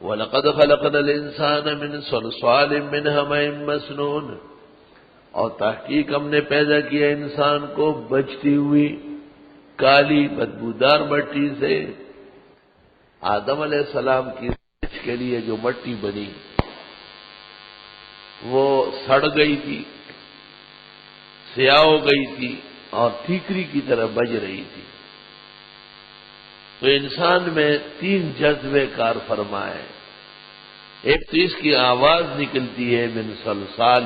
وَلَقَدْ خَلَقْنَا الْإِنسَانَ مِنْ صَلْصَالٍ مِّنْ حَمَإٍ مَّسْنُونٍ، اور تحقیق ہم نے پیدا کیا انسان کو بجتی ہوئی کالی بدبودار مٹی سے۔ آدم علیہ السلام کی سچ کے لیے جو مٹی بنی وہ سڑ گئی تھی، سیاہ ہو گئی تھی اور ٹھیکری کی طرح بج رہی تھی۔ تو انسان میں 3 جذبے کار فرما ہے۔ ایک تو اس کی آواز نکلتی ہے من صلصال،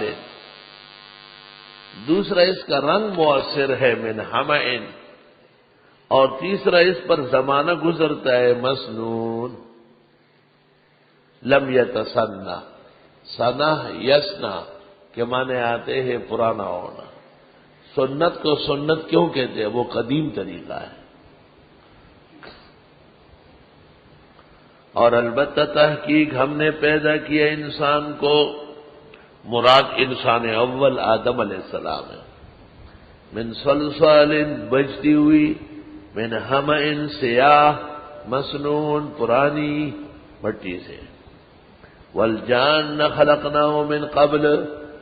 دوسرا اس کا رنگ مؤثر ہے من حمئن، اور تیسرا اس پر زمانہ گزرتا ہے مسنون، لم یتسنہ، سنہ یسنا کے معنی آتے ہیں پرانا ہونا۔ سنت کو سنت کیوں کہتے ہیں؟ وہ قدیم طریقہ ہے۔ اور البتہ تحقیق ہم نے پیدا کیا انسان کو، مراد انسان اول آدم علیہ السلام ہے، من صلصال بجتی ہوئی، من حمئن سیاہ، مسنون پرانی مٹی سے، والجان خلقناه من قبل،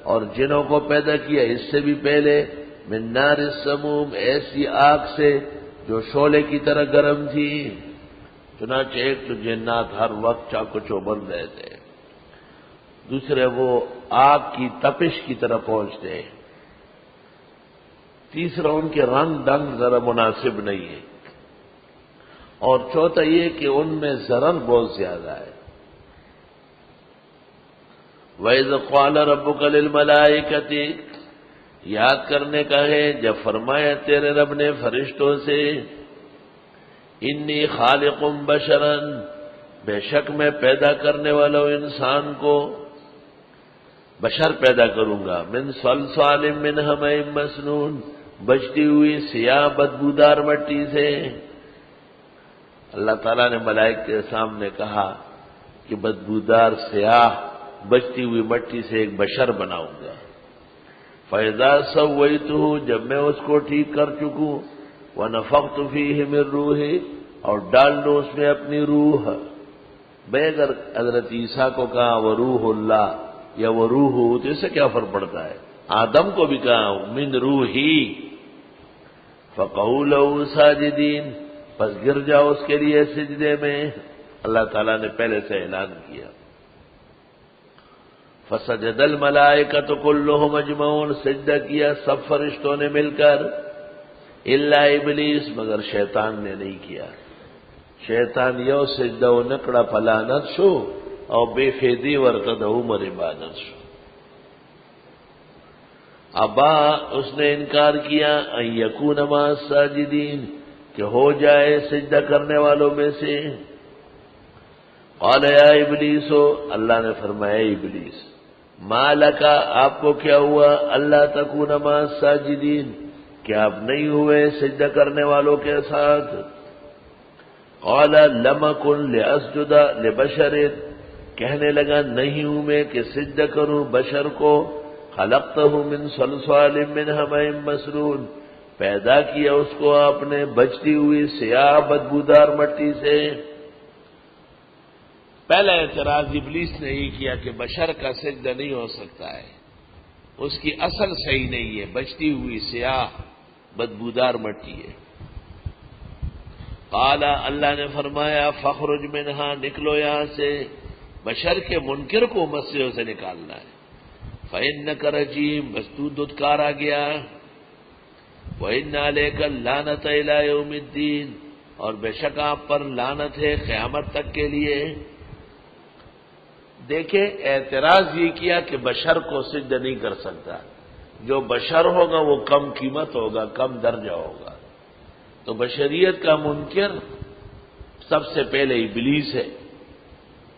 اور جنوں کو پیدا کیا اس سے بھی پہلے، من نار السموم، ایسی آگ سے جو شعلے کی طرح گرم تھی۔ چنانچہ ایک تو جنات ہر وقت چاقو چوبند رہتے ہیں، دوسرے وہ آگ کی تپش کی طرح پہنچتے ہیں، تیسرا ان کے رنگ ڈنگ ذرا مناسب نہیں ہے، اور چوتھا یہ کہ ان میں ضرر بہت زیادہ ہے۔ وَإِذْ قَالَ رَبُّكَ لِلْمَلَائِكَةِ، یاد کرنے کا ہے جب فرمایا تیرے رب نے فرشتوں سے، انی خالق بشرا، بے شک میں پیدا کرنے والا ہوں انسان کو، بشر پیدا کروں گا، من صلصال من حمئ مسنون، بجتی ہوئی سیاہ بدبودار مٹی سے۔ اللہ تعالیٰ نے ملائکہ کے سامنے کہا کہ بدبودار سیاہ بجتی ہوئی مٹی سے ایک بشر بناؤں گا۔ فَإِذَا سَوَّيْتُهُ، جب میں اس کو ٹھیک کر چکوں، وَنَفَخْتُ فِيهِ مِن رُوحِي، اور ڈال دوں اس میں اپنی روح۔ بھئی اگر حضرت عیسیٰ کو کہا وہ روح اللہ یا وہ روح، تو اس سے کیا فرق پڑتا ہے؟ آدم کو بھی کہا من روحی، فَقَعُوا لَهُ سَاجِدِينَ، پس گر جاؤ اس کے لیے سجدے میں۔ اللہ تعالیٰ نے پہلے سے اعلان کیا۔ فَسَجَدَ الْمَلَائِكَةُ كُلُّهُمْ أَجْمَعُونَ، سجدہ کیا سب فرشتوں نے مل کر، الا ابلیس، مگر شیطان نے نہیں کیا۔ شیطان یو سجدہ و نکڑا پلانت شو، اور بے فیدی ورتد عمر عبادت شو۔ ابا، اس نے انکار کیا، ان یکون مع الساجدین، کہ ہو جائے سجدہ کرنے والوں میں سے۔ قال یا ابلیس، اللہ نے فرمایا ابلیس، ما لکا، آپ کو کیا ہوا، اللہ تکون مع الساجدین، کہ آپ نہیں ہوئے سجدہ کرنے والوں کے ساتھ۔ قال لم اکن لاسجد لبشر، کہنے لگا نہیں ہوں میں کہ سجدہ کروں بشر کو، خلقتہ من صلصال من حمئ مسنون، پیدا کیا اس کو آپ نے بجتی ہوئی سیاہ بدبودار مٹی سے۔ پہلا اعتراض ابلیس نے یہ کیا کہ بشر کا سجدہ نہیں ہو سکتا ہے، اس کی اصل صحیح نہیں ہے، بجتی ہوئی سیاہ بدبودار مٹی ہے۔ قال، اللہ نے فرمایا فخرج منہا، نکلو یہاں سے، بشر کے منکر کو مسجد سے نکالنا ہے۔ فإنک رجیم، بس تو دھتکارا گیا۔ وإن علیک اللعنۃ الی یوم الدین، اور بے شک آپ پر لعنت ہے قیامت تک کے لیے۔ دیکھیں، اعتراض یہ کیا کہ بشر کو سجدہ نہیں کر سکتا، جو بشر ہوگا وہ کم قیمت ہوگا، کم درجہ ہوگا۔ تو بشریت کا منکر سب سے پہلے ابلیس ہے،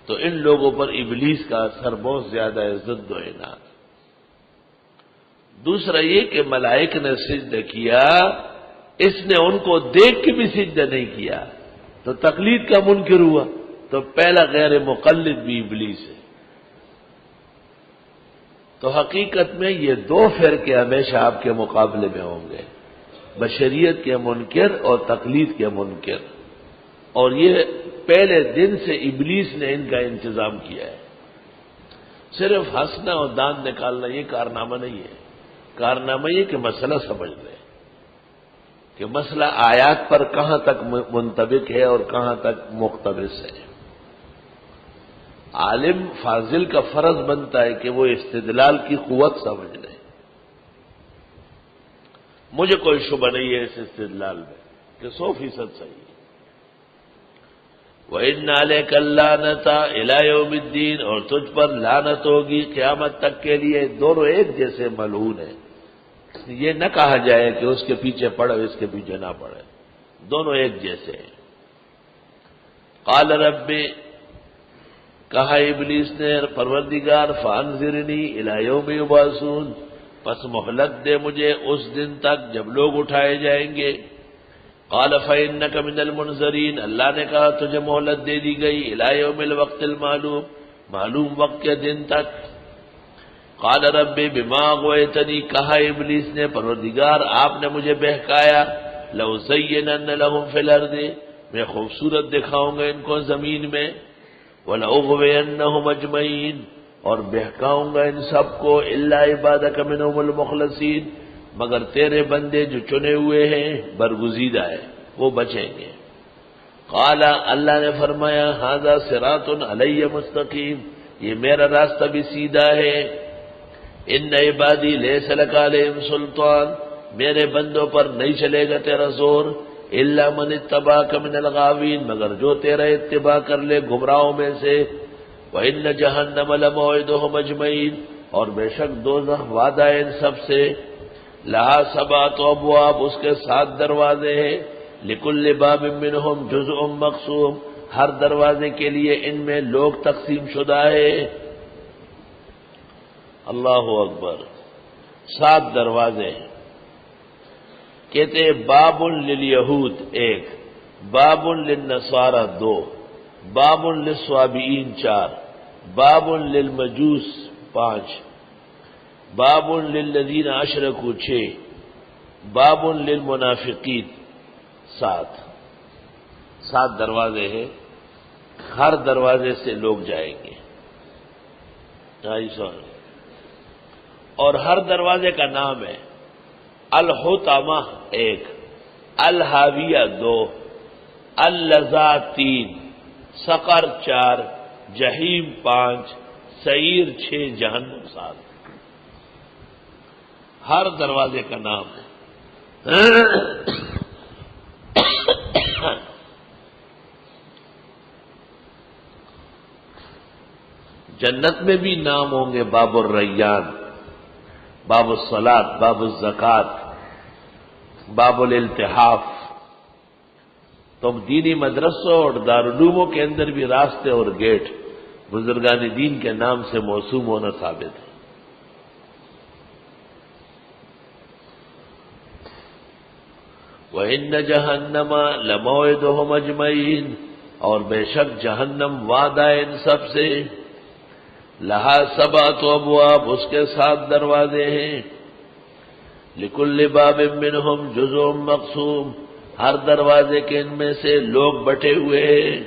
تو ان لوگوں پر ابلیس کا اثر بہت زیادہ ہے، ضد و عناد۔ دوسرا یہ کہ ملائکہ نے سجدہ کیا، اس نے ان کو دیکھ کے بھی سجدہ نہیں کیا، تو تقلید کا منکر ہوا، تو پہلا غیر مقلد بھی ابلیس ہے۔ تو حقیقت میں یہ 2 فرقے ہمیشہ آپ کے مقابلے میں ہوں گے، بشریت کے منکر اور تقلید کے منکر۔ اور یہ پہلے دن سے ابلیس نے ان کا انتظام کیا ہے. صرف ہنسنا اور دانت نکالنا یہ کارنامہ نہیں ہے. کارنامہ یہ کہ مسئلہ سمجھ لیں کہ مسئلہ آیات پر کہاں تک منطبق ہے اور کہاں تک مقتبس ہے. عالم فاضل کا فرض بنتا ہے کہ وہ استدلال کی قوت سمجھ لے. مجھے کوئی شبہ نہیں ہے اس استدلال میں کہ 100% صحیح ہے. وَإِنَّ عَلَيْكَ اللَّعْنَةَ إِلَىٰ يَوْمِ الدِّينِ، اور تجھ پر لعنت ہوگی قیامت تک کے لیے. دونوں ایک جیسے ملعون ہیں. یہ نہ کہا جائے کہ اس کے پیچھے پڑے اس کے پیچھے نہ پڑے، دونوں ایک جیسے ہیں. قال رب، کہا ابلیس نے پروردگار، فانظرنی الی یوم یبعثون، پس مہلت دے مجھے اس دن تک جب لوگ اٹھائے جائیں گے. قال فإنک من المنظرین، اللہ نے کہا تجھے مہلت دے دی گئی الی یوم الوقت المعلوم، معلوم وقت کے دن تک. قال رب بما اغویتنی، کہا ابلیس نے پروردگار آپ نے مجھے بہکایا، لأزینن لهم فی الارض، میں خوبصورت دکھاؤں گا ان کو زمین میں. وَلَأُغْوِيَنَّهُمْ أَجْمَعِينَ، اور بہکاؤں گا ان سب کو، إِلَّا عِبَادَكَ مِنْهُمُ الْمُخْلَصِينَ، مگر تیرے بندے جو چنے ہوئے ہیں برگزیدہ ہے وہ بچیں گے. قال، اللہ نے فرمایا، هَذَا صِرَاطٌ عَلَيَّ مُسْتَقِيمٌ، یہ میرا راستہ بھی سیدھا ہے. إِنَّ عِبَادِي لَيْسَ لَكَ عَلَيْهِمْ سُلْطَانٌ، میرے بندوں پر نہیں چلے گا تیرا زور. الا من اتبعك من الغاوین، مگر جو تیرا اتباع کر لے گمراہوں میں سے. وَإِنَّ جَهَنَّمَ لَمَوْعِدُهُمْ أَجْمَعِينَ، اور بے شک دوزخ وعدہ ہے ان سب سے. لَهَا سَبْعَةُ أَبْوَابٍ، اس کے 7 دروازے ہیں. لِكُلِّ بَابٍ مِّنْهُمْ جُزْءٌ مَّقْسُومٌ، ہر دروازے کے لیے ان میں لوگ تقسیم شدہ ہے. اللہ اکبر. 7 دروازے ہیں. کہتے ہیں باب للیہود 1، باب للنصارى 2، باب للصابئین 4، باب للمجوس 5، باب للذین اشرکوا 6، باب للمنافقین 7 دروازے ہیں. ہر دروازے سے لوگ جائیں گے. اور ہر دروازے کا نام ہے. الحطمہ 1، الحاویہ 2، اللظی 3، سقر 4، جہیم 5، سعیر 6، جہنم 7. ہر دروازے کا نام ہے. جنت میں بھی نام ہوں گے، باب الریان، باب الصلاۃ، باب الزکوٰۃ، باب الالتحاف. تو دینی مدرسوں اور دارالعلوموں کے اندر بھی راستے اور گیٹ بزرگان دین کے نام سے موسوم ہونا ثابت ہے. وَإِنَّ جَهَنَّمَ لَمَوْعِدُهُمْ أَجْمَعِينَ، اور بے شک جہنم وعدہ ہے ان سب سے. لَهَا 7 أَبْوَابٍ، اس کے 7 دروازے ہیں. لِكُلِّ بَابٍ مِّنْهُمْ جُزْءٌ مَّقْسُومٌ، ہر دروازے کے ان میں سے لوگ بٹے ہوئے ہیں.